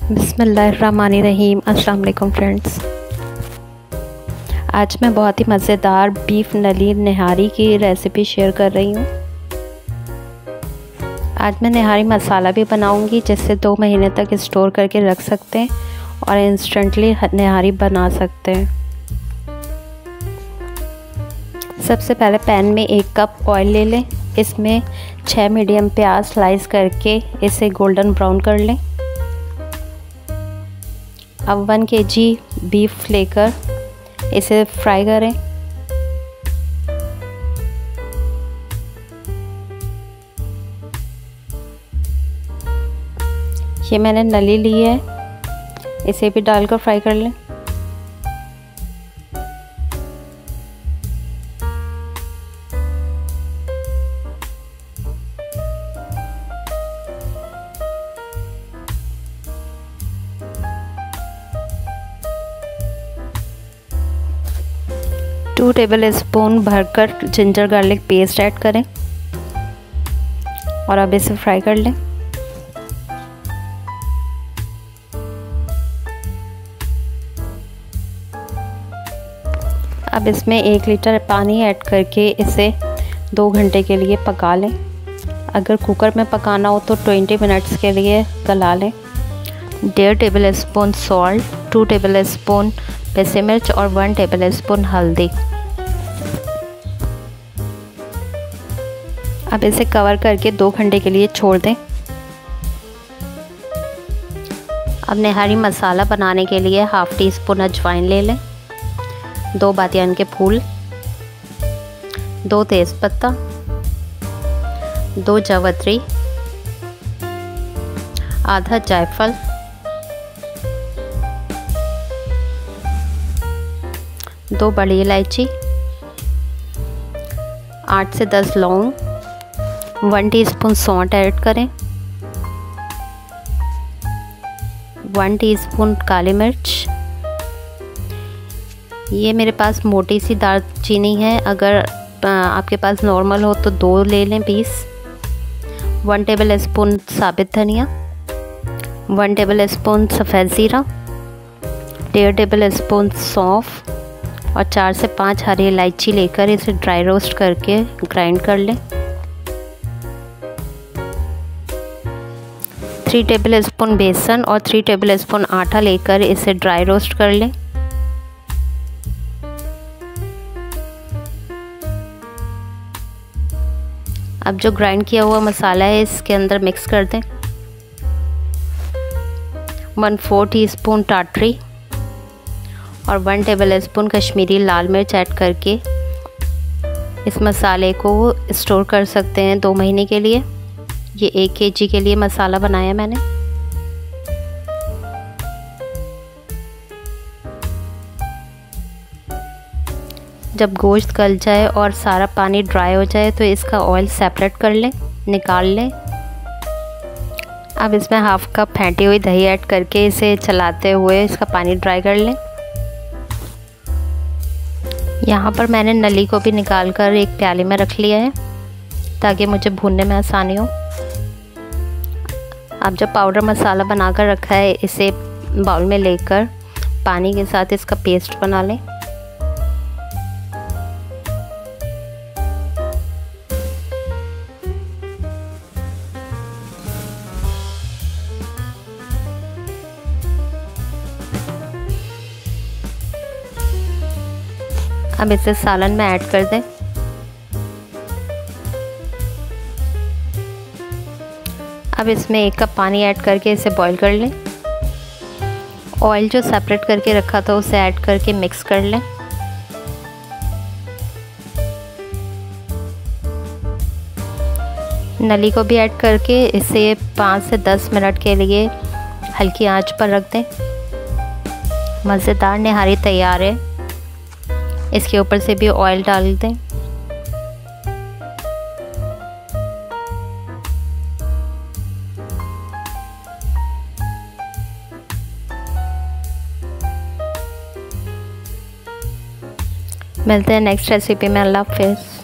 बिस्मिल्लाहिर्रहमानिर्रहीम। अस्सलाम वालेकुम फ्रेंड्स। आज मैं बहुत ही मज़ेदार बीफ नली निहारी की रेसिपी शेयर कर रही हूँ। आज मैं निहारी मसाला भी बनाऊँगी जिससे 2 महीने तक स्टोर करके रख सकते हैं और इंस्टेंटली निहारी बना सकते हैं। सबसे पहले पैन में 1 कप ऑयल ले लें। इसमें 6 मीडियम प्याज स्लाइस करके इसे गोल्डन ब्राउन कर लें। अब 1 kg बीफ लेकर इसे फ्राई करें। ये मैंने नली ली है, इसे भी डालकर फ्राई कर लें। टू टेबल स्पून भरकर जिंजर गार्लिक पेस्ट ऐड करें और अब इसे फ्राई कर लें। अब इसमें 1 लीटर पानी ऐड करके इसे 2 घंटे के लिए पका लें। अगर कुकर में पकाना हो तो 20 मिनट्स के लिए गला लें। 1.5 table spoon salt, 2 table spoon पिसी मिर्च और 1 टेबल स्पून हल्दी। अब इसे कवर करके 2 घंटे के लिए छोड़ दें। अब निहारी मसाला बनाने के लिए 1/2 टीस्पून अजवाइन ले लें, 2 बादियान के फूल, 2 तेज़पत्ता, 2 जावित्री, आधा जायफल, 2 बड़ी इलायची, 8 से 10 लौंग, 1 टीस्पून सौंठ ऐड करें, 1 टीस्पून काली मिर्च। ये मेरे पास मोटी सी दालचीनी है, अगर आपके पास नॉर्मल हो तो 2 ले लें पीस। 1 टेबल स्पून साबित धनिया, 1 टेबल स्पून सफ़ेद ज़ीरा, 1.5 टेबल स्पून सौंफ और 4 से 5 हरी इलायची लेकर इसे ड्राई रोस्ट करके ग्राइंड कर लें। 3 टेबल स्पून बेसन और 3 टेबल स्पून आटा लेकर इसे ड्राई रोस्ट कर लें। अब जो ग्राइंड किया हुआ मसाला है इसके अंदर मिक्स कर दें। 1/4 टीस्पून टाटरी और 1 टेबल स्पून कश्मीरी लाल मिर्च ऐड करके इस मसाले को स्टोर कर सकते हैं 2 महीने के लिए। ये 1 kg के लिए मसाला बनाया मैंने। जब गोश्त गल जाए और सारा पानी ड्राई हो जाए तो इसका ऑयल सेपरेट कर लें, निकाल लें। अब इसमें 1/2 कप फेंटी हुई दही ऐड करके इसे चलाते हुए इसका पानी ड्राई कर लें। यहाँ पर मैंने नली को भी निकाल कर एक प्याले में रख लिया है ताकि मुझे भूनने में आसानी हो। अब जो पाउडर मसाला बनाकर रखा है इसे बाउल में लेकर पानी के साथ इसका पेस्ट बना लें। अब इसे सालन में ऐड कर दें। अब इसमें 1 कप पानी ऐड करके इसे बॉईल कर लें। ऑयल जो सेपरेट करके रखा था उसे ऐड करके मिक्स कर लें। नली को भी ऐड करके इसे 5 से 10 मिनट के लिए हल्की आंच पर रख दें। मज़ेदार निहारी तैयार है। इसके ऊपर से भी ऑयल डाल दें। मिलते हैं नेक्स्ट रेसिपी में। अल्लाह हाफ़िज़।